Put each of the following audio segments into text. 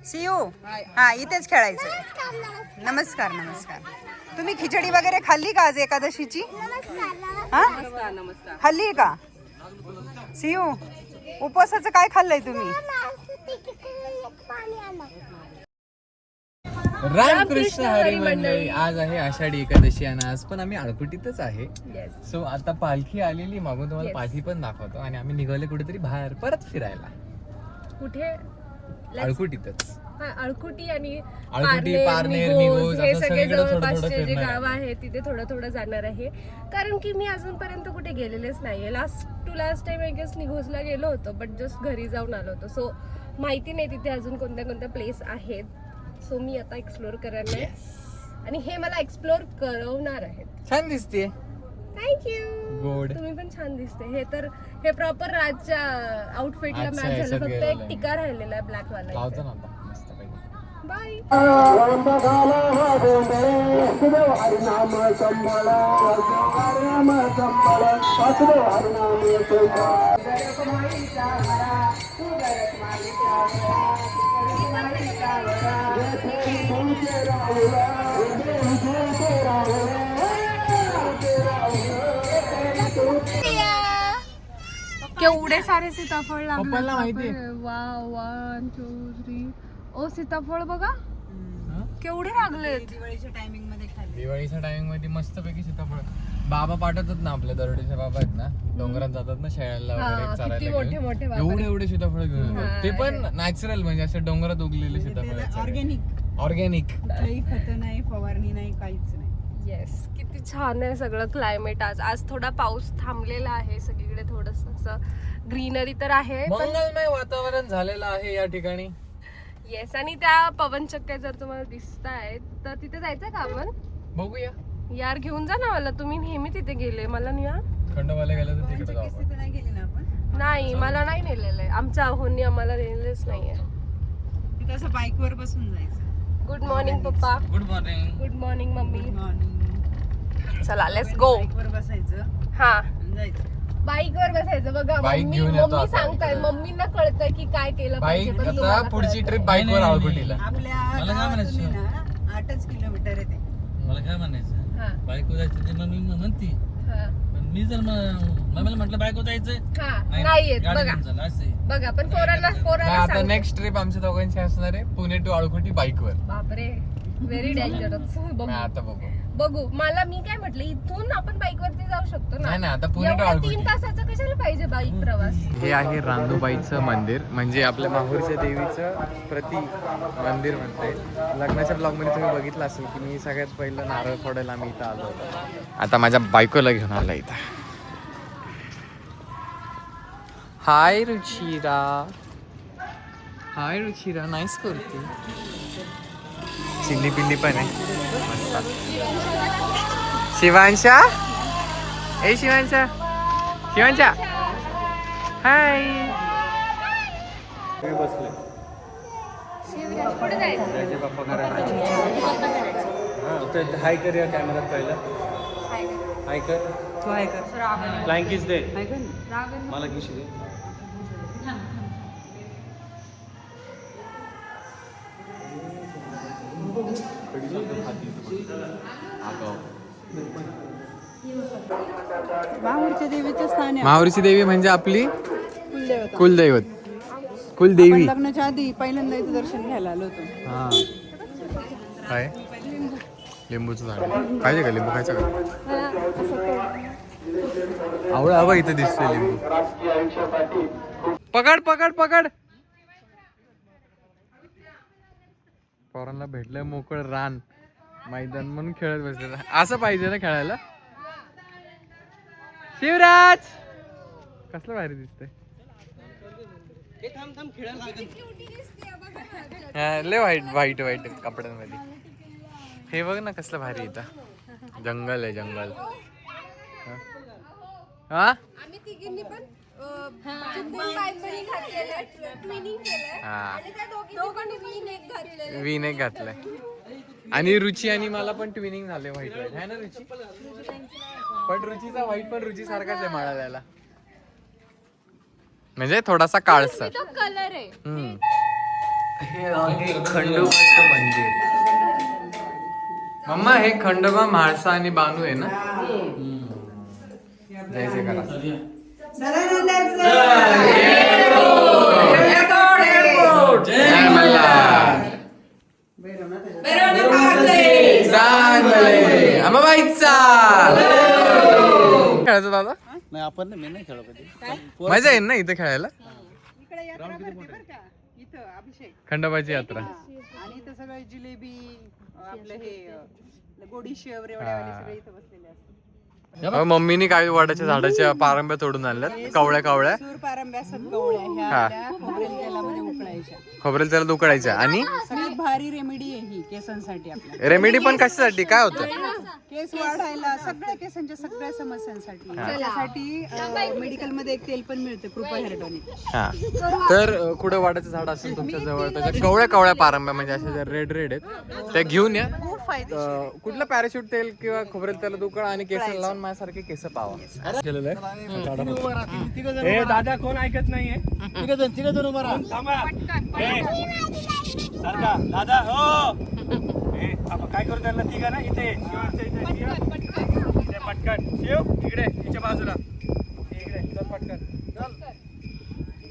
C you. हा इथेच खेळायचं. नमस्कार नमस्कार. तुम्ही खिचडी वगैरे खाल्ली का आज एकादशीची? हा खाल्ली का? सी यू उपवासाचं काय खाल्लंय तुम्ही? रामकृष्ण हरी मंडळी. आज आहे आषाढी एकादशी आणि आज पण आम्ही आळकुटीतच आहे. सो आता पालखी आलेली मागून तुम्हाला पालखी पण दाखवतो आणि आम्ही निघाले कुठेतरी बाहेर परत फिरायला. कुठे? आळकुटीतच. अळकुटी आणि पारनेर, निघोज हे असं सगळे सगळीकडे थोडं जवळपासचे जे फिरणार गाव आहे तिथे थोडं जाणार आहे. कारण की मी अजूनपर्यंत कुठे गेलेलेच नाहीये. लास्ट टाइम आय गेस निघोजला गेलो होतो, बट जस्ट घरी जाऊन आलो होतो. सो माहिती नाही तिथे अजून कोणत्या कोणत्या प्लेस आहेत. सो मी आता एक्सप्लोर करणार आहे आणि हे मला एक्सप्लोर करवणार आहेत. छान दिसते. थँक्यू. गोड. तुम्ही पण छान दिसते. हे प्रॉपर राजच्या आउटफिटला अच्छा, मॅच झालं. याच्यात फक्त गेलेलं एक आहे. टिका राहिलेला आहे ब्लॅक वाला. लावतो ना आता मस्तपैकी. बाय. केवढे सारे सीताफळ पप्पाला माहिती लागले. वाव 1 2 3. ओ सीताफळ बघा केवढे लागलेत. दिवाळीच्या टायमिंग मध्ये खाल्ली. दिवाळीच्या टायमिंग मध्ये मस्तपैकी सीताफळ बाबा पाठवतात ना, आपल्या दरोडीचे बाबा आहेत ना, डोंगरात जातात ना शेळ्याला वगैरे किती चारायला मोठे घेऊन. मोठे बाबा. एवढे सीताफळ घेऊन येतात. ते पण नॅचरल म्हणजे असे डोंगरात उगलेले सीताफळ. ऑर्गॅनिक. कुठलंही खत नाही, फवारणी नाही, काहीच नाही. येस. किती छान आहे सगळं क्लायमेट. आज थोडा पाऊस थांबलेला आहे. सगळीकडे थोडस असं ग्रीनरी तर आहे. मंगलमय वातावरण झालेलं आहे या ठिकाणी. येस. आणि त्या पवनचक्क्या जर तुम्हाला दिसत आहेत तर तिथे जायचं का आपण? बघूया. यार घेऊन जा ना मला. तुम्ही नेहमी तिथे गेले. मला नाही. खंडोबाला गेलं तर तिकडे जाऊ आपण. तिथे नाही गेली ना आपण. नाही मला नाही नेलेलं आहे. आमच्या आहोंनी आम्हाला नेलेलंच नाहीये. तिथे असं बाईक वर बसून जायचं. गुड मॉर्निंग पप्पा. Good morning. Good morning mummy. Good morning. चला लेट्स गो. बाईक वर बसायचं हा आणि जायचं. बाईक वर बसायचं. बघा Bike घेऊन येतो मम्मी आता. सांगताय. मम्मींना कळतंय की काय केलं पाहिजे. बाईक पण आता तुम्हाला पुढची कळत ट्रिप नाही. बाईक वर आळकुटीला. आपल्या गावातून ना 8च किलोमीटर आहे ते. मला काय म्हणायचं हा, बायको जायचं ते मम्मी म्हणती, हा, पण मी जर मम्मीला म्हटलं बायको जायचंय हा. नाही येत गाडी बघा. घेऊन चला असे बघा पण पोरांना आता सांगते. नेक्स्ट ट्रिप आमच्या दोघांची असणार आहे पुणे टू आळकुटी बाईक वर. बापरे व्हेरी डेंजरस. आता बघू. मला मी काय म्हटलं इथून आपण बाईक वरती जाऊ शकतो ना. नाही ना, आता पुणे टू एवढा आळकुटी. 3 तासाचा कशाला पाहिजे बाईक प्रवास? हे आहे रांदूबाईचं मंदिर, म्हणजे आपल्या माहूरच्या देवीचं मंदिर म्हणता येईल. लग्नाच्या ब्लॉग मध्ये तुम्ही बघितलं असेल की मी सगळ्यात पहिलं नारळ फोडायला आम्ही इथं आलो होतो. आता माझ्या बायकोला घेऊन आला इथं. हाय रुचिरा. हाय रुचिरा. नाईस कुर्ती. चिल्ली पिल्ली पण आहे मस्त. शिवांशा. ए शिवांशा. शिवांशा हाय. बसले कुठे जायचं? पप्पा करायला हाय कर या कॅमेरात पहिला. हाय कर. तू आहे का? फ्लाइंग किस दे आहे का नाही? मला किस दे. माहूरच्या देवीचं स्थान आहे. माहुरीची देवी म्हणजे आपली कुलदेवता. कुलदैवत. आपण कुलदेवी. लग्नाच्या आधी पहिल्यांदा इथं दर्शन घ्यायला आलो होतो. हा काय लिंबूचं झाड पाहिजे का? लिंबू खायचं का? आवडा हवा इथं दिसतोय लिंबू. पकड पकड पकड. पोरांना भेटलंय मोकळ रान मैदान म्हणून खेळत बसले. असं पाहिजे ना खेळायला. शिवराज कसलं भारी दिसतंय. लय व्हाईट कपड्यांमध्ये. हे बघ ना कसलं भारी इथं जंगल आहे जंगल. हा आम्ही तिघींनी पण चुकून बायबरी घातलेलं, ट्विनिंग केलंय आणि त्या दोघांनी वीन एक घातलंय. आणि रुची आणि मला पण ट्विनिंग झाले व्हाईट आहे ना रुची. पण रुचीचा व्हाईट पण रुची सारखाच आहे माळाला. म्हणजे थोडासा काळसर कलर आहे. हे आहे खंडोबाचं मंदिर. मम्मा हे खंडोबा, म्हाळसा आणि बानू आहे ना? जय जयकार. जय मल्हार. चांगले अंबाबाईचा. खेळायचं दादा? नाही आपण मी नाही खेळलो कधी. मजा येईल ना इथे खेळायला. इकडे यात्रा भरते बरं का इथं अभिषेक खंडोबाची यात्रा. आणि इथं सगळं जिलेबी आपलं हे गोडी शेव रेवड्यावाले सगळे इथं बसलेले असतात. मम्मीनी काही वडाच्या झाडाच्या पारंब्या तोडून आणल्यात, कवळ्या कवळ्या. सूर पारंब्या असतात गवळ्या ह्या हा. आपल्या खोबरेल तेलामध्ये उकळायच्या. खोबरेल त्याला उकळायच्या. आणि सगळ्यात भारी रेमेडी आहे ही केसांसाठी आपल्या. रेमेडी पण कशासाठी, काय होतं? केस वाढायला सगळ्या केसांच्या सगळ्या समस्यांसाठी. त्याच्यासाठी मेडिकल मध्ये एक तेल पण मिळते कृपा हेअर टॉनिक. हा. तर कुठे वडाचं झाड असेल तुमच्या जवळ, त्याच्या कवळ्या कवळ्या पारंब्या म्हणजे असे रेड रेड आहेत, त्या घेऊन या. खूप फायदे. कुठलं पॅराशूट तेल किंवा खोबरेल तेल उकळा आणि केस लावून माझ्यासारखे केस पावा. दादा कोण ऐकत नाहीये. तिघ जण उभा राहा. थांबा. सारखा दादा हो. आपण काय करू त्यांना तिघा ना इथे इथे पटकन शिव इकडे तिच्या बाजूला इकडे चल पटकन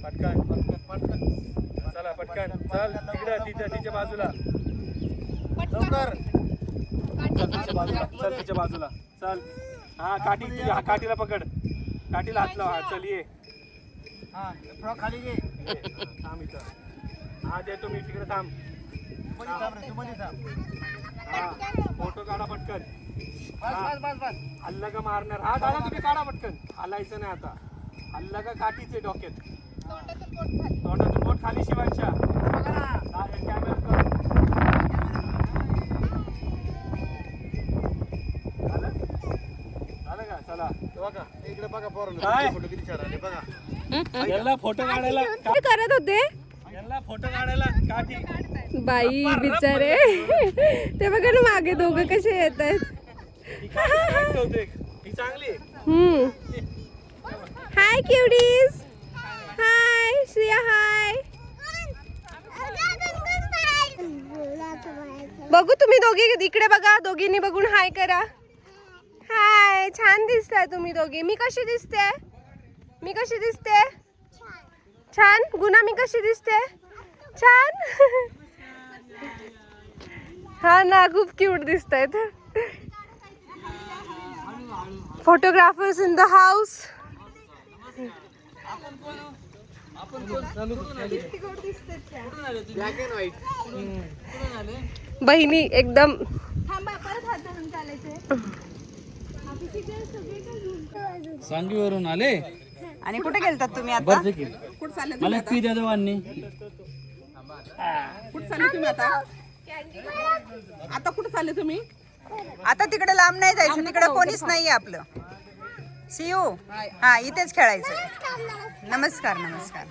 पटकन पटकन पटकन चला पटकन चल तिकडे तिच्या बाजूला लवकर चल तिच्या बाजूला चल. हा काठीला पकड, काठीला हात लाव. चल ये खाली घे. थांब इथं. हा देतो मी तिकडे. थांब. फोटो काढा पटकन. हल्ला का मारणार. हा दादा तुम्ही काढा पटकन. हलायचं नाही आता. हल्ला का काठीचे डोक्यात. तोंडातून बोट खाली शिवायच्या. झालं का? चला इकडे बघा पोरांनो, काय? फोटो किती छान आले बघा. यांना फोटो काढायला काय करत होते यांना फोटो काढायला काठी. बाई बिचारे. ते बघा ना मागे दोघं कसे येत आहेत. ही काठी ठेवते. ही चांगली आहे. हाय क्युटीज. हाय श्रिया. हाय. बघू तुम्ही दोघी इकडे बघा. दोघींनी बघून हाय करा. हाय. छान दिसताय तुम्ही दोघी. मी कशी दिसते? मी कशी दिसते? छान. गुना मी कशी दिसते? छान. हा ना, खूप क्यूट दिसतायत. Photographers in the house. बहिणी एकदम. सांगवीवरून आले. आणि कुठे गेलतात तुम्ही आता? कुठे चालले मला पी द्या देवांनी. कुठे चालले तुम्ही आता? आता कुठे चालले तुम्ही? आता तिकडे लांब नाही जायचं. तिकडे कोणीच नाहीये आपलं. सीयू. हा इथेच खेळायचं. नमस्कार नमस्कार.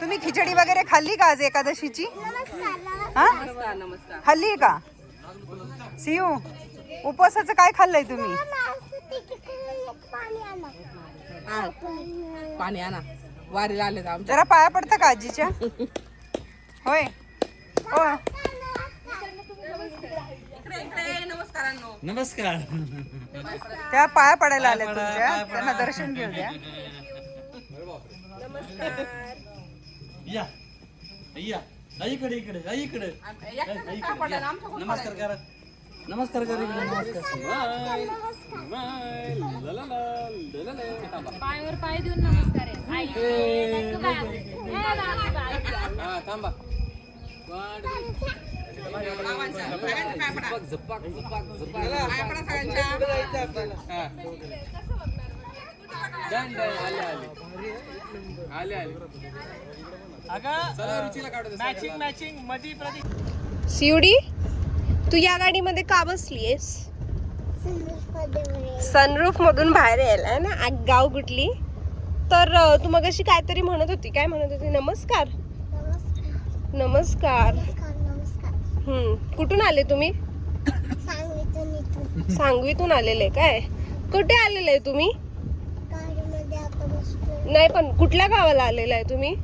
तुम्ही खिचडी वगैरे खाल्ली का आज एकादशीची? हा खाल्ली का? सीयू उपवासाचं काय खाल्लंय तुम्ही? पाणी आणा. वारीला आले जरा पाया पडतं का आजीच्या? होय हो. नमस्कार. त्या पाया पडायला आल्या तुमच्या. त्यांना दर्शन घेऊ द्या. या या इकडे इकडे इकडे नमस्कार करा. नमस्कार करा. पायावर पाय देऊन नमस्कार थांबा. मॅचिंग मधी प्रदी. सीयुडी, तू या गाडीमध्ये का बसलीयस? सनरूफ मधून बाहेर यायला ना. गाव कुठली? तर तू मग अशी काहीतरी म्हणत होती. काय म्हणत होती? नमस्कार नमस्कार. कुठून आले तुम्ही? सांगवीतून आलेले. काय कुठे आलेले तुम्ही? नाही पण कुठल्या गावाला आलेला आहे तुम्ही?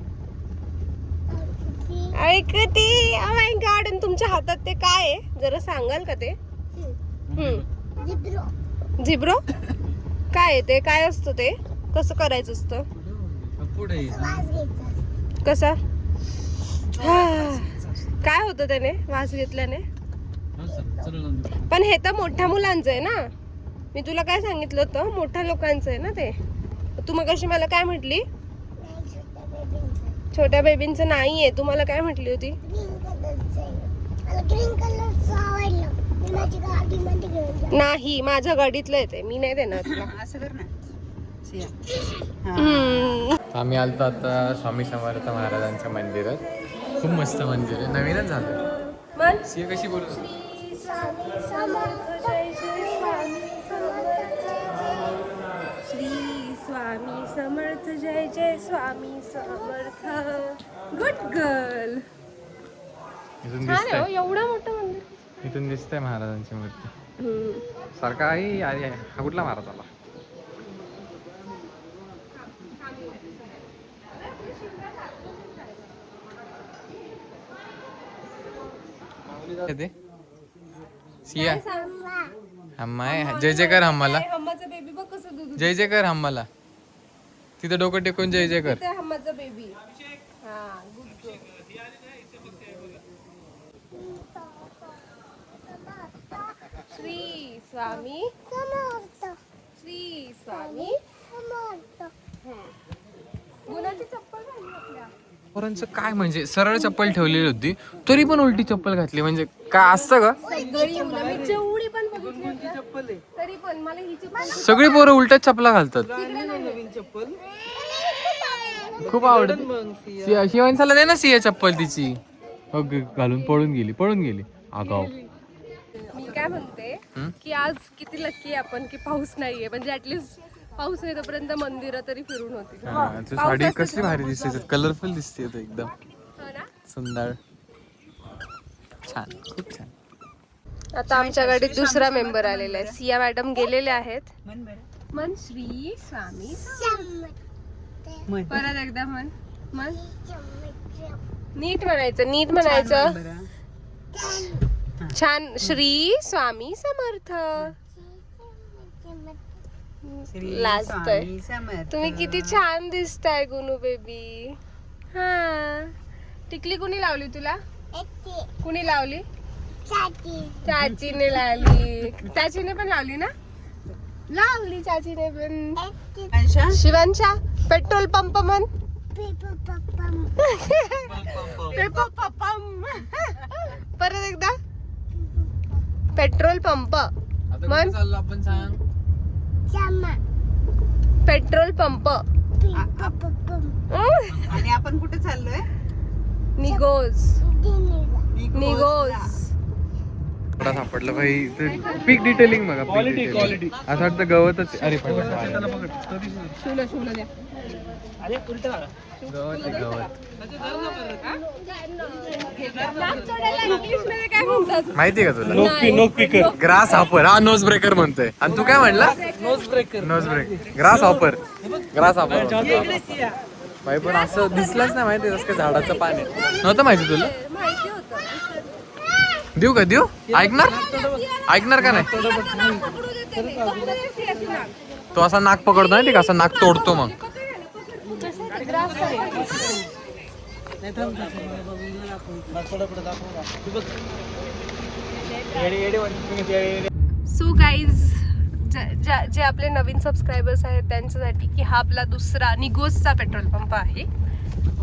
ऐकती ओ माय गॉड. आणि तुमच्या हातात ते काय आहे जरा सांगाल का ते? झिब्रो काय आहे ते? काय असतं ते? कसं करायचं असतं? पुढे कसा? काय होतं त्याने वास घेतल्याने? पण हे तर मोठ्या मुलांचं आहे ना. मी तुला काय सांगितलं होतं? मोठ्या लोकांचं आहे ना ते. तू मग कशी मला काय म्हटली? छोट्या बेबींचं नाहीये. तू मला काय म्हटली होती? नाही, माझ्या गाडीतलं येते. मी नाही देणार तुला. असं कर ना सिया. आम्ही आलतो आता स्वामी समर्थ महाराजांच्या मंदिरात. खूप मस्त मंदिर आहे, नवीनच झालं. मन सिया कशी बोलत होती? स्वामी समर्थ जय जय स्वामी समर्थ श्री स्वामी समर्थ जय जय स्वामी समर्थ. Good girl. इथून छान आहे दिसतंय, हो, एवढं मोठं मंदिर. इथून दिसतंय महाराजांची मूर्ती. सारखा आहे. अरे हा कुठला महाराज आला? सिया हम्मा आहे. जय जय कर हम्माला. हम्माचा बेबी बघ कसं दूध जय जय कर हम्माला. तिथं डोकं टेकून जय जय कर. पितोय. हम्माचा बेबी. हा गुड गर्ल. श्री स्वामी श्री स्वामी. गुणाची चप्पल घालली आपल्या. पोरांचं काय म्हणजे सरळ चप्पल ठेवलेली होती तरी पण उलटी चप्पल घातली. म्हणजे काय असतं का? सगळी मुलं मी जेवढी पण बघितली होती, तरी पण मला ही चप्पल सगळी पोरं उलट्याच चपला घालतात. खूप आवडत. शिवांसाला दे ना सिया चप्पल तिची. घालून पळून गेली आगाव. मी काय म्हणते की आज किती लकी आपण की पाऊस नाहीये. म्हणजे ऍटलीस्ट पाऊस नाही तोपर्यंत मंदिरं तरी फिरून होती. तू साडी कसली भारी दिसते, कलरफुल दिसते एकदम हो ना? सुंदर, छान, खूप छान. आता आमच्या गाडीत दुसरा मेंबर आलेला आहे. सिया मॅडम गेलेले आहेत. मन श्री स्वामी परत एकदा मन मन नीट म्हणायचं. छान. श्री स्वामी समर्थ. लाजतोय. तुम्ही किती छान दिसताय गुनू बेबी. हा टिकली कुणी लावली तुला? कुणी लावली? चाचीने लावली. चाचीने पण लावली ना? लावली चाचीने पण. शिवांशा पेट्रोल पंप म्हण. परत एकदा पेट्रोल पंप म्हण. आपण सांग. Petrol pump. आणि आपण कुठे चाललोय? निगोज. सापडलं भाई. पीक डिटेलिंग बघा. क्वालिटी असं वाटतं गवतच. अरे पण गवत काय म्हणतात? माहिती का तुला? Grasshopper. हा नोज ब्रेकर म्हणतोय. आणि तू काय म्हणला? Nose break. Grasshopper. भाई पण असं दिसलंच नाही. माहिती जसं काय झाडाचं पान आहे. नव्हतं माहिती तुला? माहिती होतं. देऊ का? देऊ? ऐकणार का नाही? तो असा नाक पकडतो ना, ठीक असा नाक तोडतो मग. सो गाईज जे आपले नवीन सबस्क्रायबर्स आहेत त्यांच्यासाठी की हा आपला दुसरा निगोजचा पेट्रोल पंप आहे.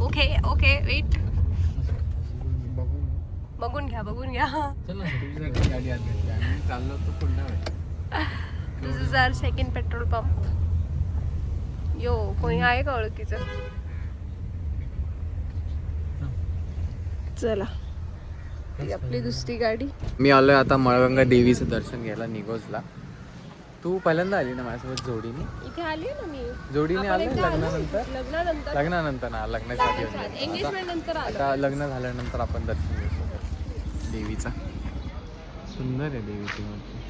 Okay wait. बघून घ्या. This is our second petrol pump. यो कोणी आहे का ओळखीचं? चला ही आपली दुसरी गाडी. मी आलोय आता मळगंगा देवीचं दर्शन घ्यायला निगोजला. तू पहिल्यांदा आली ना माझ्यासोबत जोडीने? इथे आली ना मी. जोडीने आलोय लग्नानंतर ना, लग्नाच्या आधी आलोय. एंगेजमेंट नंतर आलो. आता लग्न झाल्यानंतर आपण दर्शन घेऊ देवीचा. सुंदर आहे देवीची मूर्ती.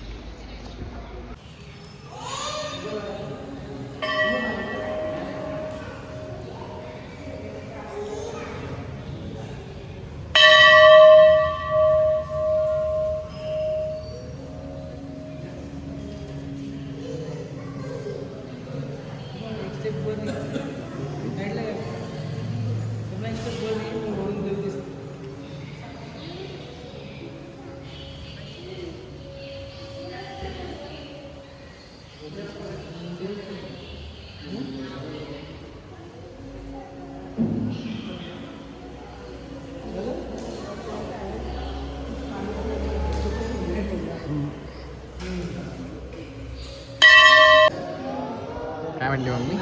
म्हणली मम्मी?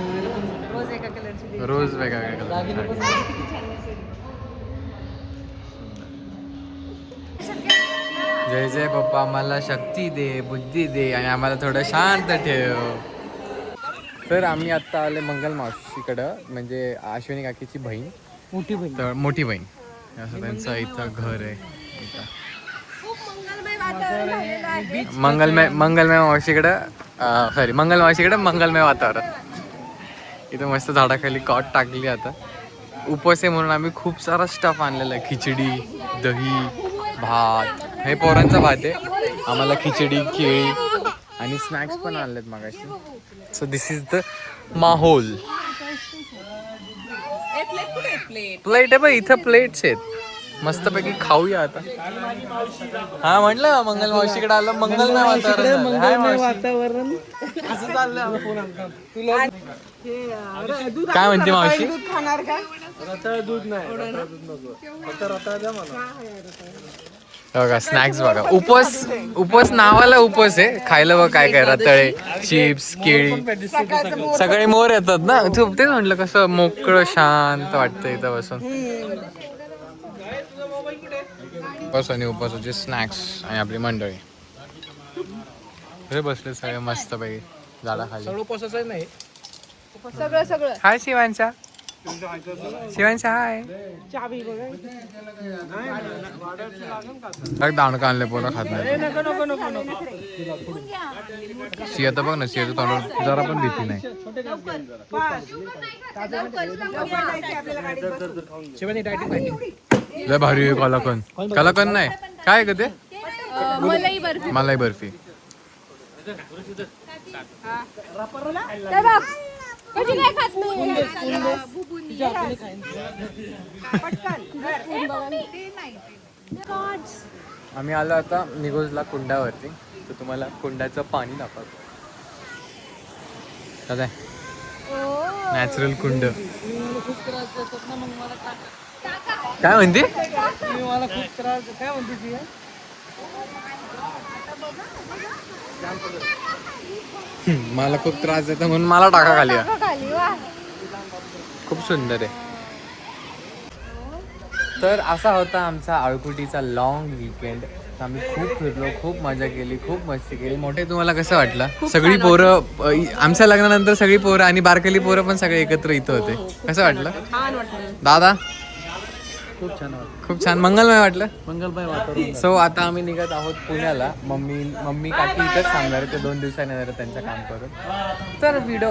रोज एका कलरची रोज वेगळ्या कलर. जय जय पप्पा, आम्हाला शक्ती दे, बुद्धी दे आणि आम्हाला थोडं शांत ठेव. तर आम्ही आत्ता आले मंगल मावशीकडं, म्हणजे अश्विनी काकीची बहीण, मोठी बहीण. असं त्यांचं इथं घर आहे. मंगलमय मावशीकडं मंगलमय वातावरण. इथं मस्त झाडाखाली कॉट टाकली. आता उपवास आहे म्हणून आम्ही खूप सारा स्टफ आणलेला आहे. खिचडी, दही, भात. हे पोरांचा भात आहे. आम्हाला खिचडी, केळी आणि स्नॅक्स पण आणलेत मागाशी. सो दिस इज द माहोल. प्लेट आहे बघ, इथं प्लेट्स आहेत. मस्तपैकी खाऊया आता. हा म्हटलं मंगल मावशीकडे आलं. मंगलमय वातावरण. असं चाललंय काय म्हणते मावशी? दूध खाणार का? रताळ दूध नाही, रताळ दूध नको, फक्त रताळ द्या मला. बघा स्नॅक्स बघा. उपवास नावाला उपवास आहे. खायला बघ काय काय, रताळे, चिप्स, केळी, सगळे मोर येतात ना. तेच म्हटलं कसं मोकळं शांत वाटतं इथं बसून. उपवास आणि उपवासाचे स्नॅक्स आणि आपली मंडळी हे बसले सगळे मस्त पैकी झाडाखाली. सगळं पोसायचं नाही. सगळं हाय शिवांचा. हाय. दाणका आणले पोरं खात नाही. सिया तर बघ ना, सियाचं तोंडावर जरा पण भीती नाही. लय भारी आहे कलाकंद नाही काय का ते? मलाई बर्फी. आम्ही आलो आता निघोजला कुंडावरती. तर तुम्हाला कुंडाचं पाणी दाखवतो. काय नॅचरल कुंड. काय म्हणते? मला खूप त्रास काय म्हणते. मला खूप त्रास देतो म्हणून मला टाका खाली. खूप सुंदर आहे. तर असा होता आमचा आळकुटीचा लॉंग वीकेंड. आम्ही खूप फिरलो, खूप मजा केली, खूप मस्ती केली. मोठे तुम्हाला कसं वाटलं? सगळी पोरं आमच्या लग्नानंतर सगळी पोरं आणि बारकली पोरं पण सगळे एकत्र इथं होते. कसं वाटलं दादा? खूप छान मंगलमय वाटलं. मंगलमय वातावरण. सो आता आम्ही निघत आहोत पुण्याला. मम्मी काकी इथंच थांबणार आहे. ते 2 दिवसांनी येणार त्यांचं काम करून. तर व्हिडिओ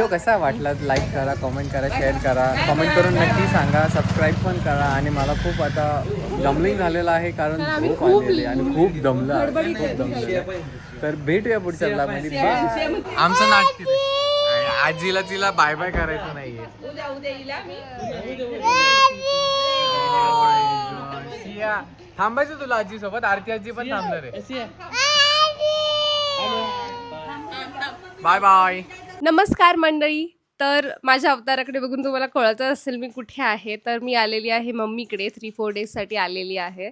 कसा वाटला लाईक करा, कमेंट करा, शेअर करा. कमेंट करून नक्की सांगा. सबस्क्राईब पण करा. आणि मला खूप आता दमलिंग झालेलं आहे कारण झोप आलेली आणि खूप दमलं. तर भेटूया पुढच्या ब्लॉगमध्ये. आमचं नाटक आजीला तिला बाय बाय करायचं नाहीये. थांबायचं तुला आजी सोबत. आरती आजी पण थांबणार आहे. Bye bye. नमस्कार मंडळी. तर माझ्या अवताराकडे बघून तुम्हाला कळत असेल मी कुठे आहे. तर मी आलेली आहे मम्मीकडे. 3-4 डेजसाठी आलेली आहे.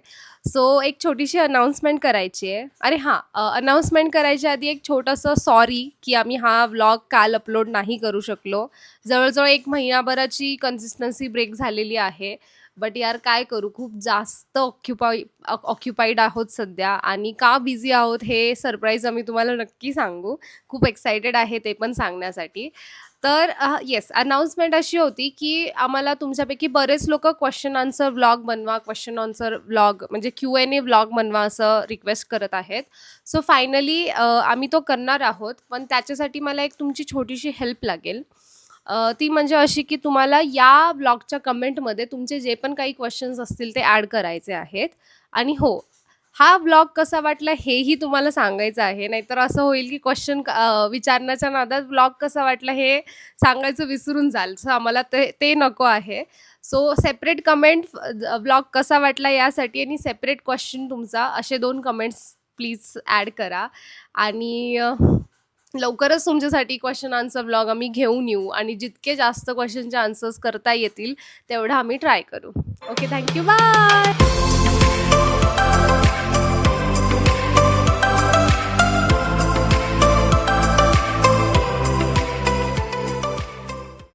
सो एक छोटीशी अनाऊन्समेंट करायची आहे. अरे हां, अनाऊन्समेंट करायच्या आधी एक छोटंसं सॉरी की आम्ही हा व्लॉग काल अपलोड नाही करू शकलो. जवळजवळ 1 महिनाभराची कन्सिस्टन्सी ब्रेक झालेली आहे. बट यार काय करू, खूप जास्त ऑक्युपाईड आहोत सध्या. आणि का बिझी आहोत हे सरप्राईज आम्ही तुम्हाला नक्की सांगू. खूप एक्सायटेड आहे ते पण सांगण्यासाठी. तर येस, अनाऊन्समेंट अशी होती की आम्हाला तुमच्यापैकी बरेच लोक क्वेश्चन आन्सर व्लॉग बनवा, क्वेश्चन आन्सर व्लॉग म्हणजे Q&A व्लॉग बनवा असं रिक्वेस्ट करत आहेत. सो फायनली आम्ही तो करणार आहोत. पण त्याच्यासाठी मला एक तुमची छोटीशी हेल्प लागेल. ती म्हणजे अशी की तुम्हाला या ब्लॉगच्या कमेंटमध्ये तुमचे जे पण काही क्वेश्चन्स असतील ते ॲड करायचे आहेत. आणि हो, हा ब्लॉग कसा वाटला हेही तुम्हाला सांगायचं आहे. नाहीतर असं होईल की क्वेश्चन विचारण्याच्या नादात ब्लॉग कसा वाटला हे सांगायचं विसरून जाल. सो आम्हाला ते नको आहे. सो सेपरेट कमेंट ब्लॉग कसा वाटला यासाठी आणि सेपरेट क्वेश्चन तुमचा, असे 2 कमेंट्स प्लीज ॲड करा. आणि लवकरच तुमच्यासाठी क्वेश्चन आन्सर ब्लॉग आम्ही घेऊन येऊ. आणि जितके जास्त क्वेश्चनचे आन्सर्स करता येतील तेवढं आम्ही ट्राय करू. Okay, thank you, bye.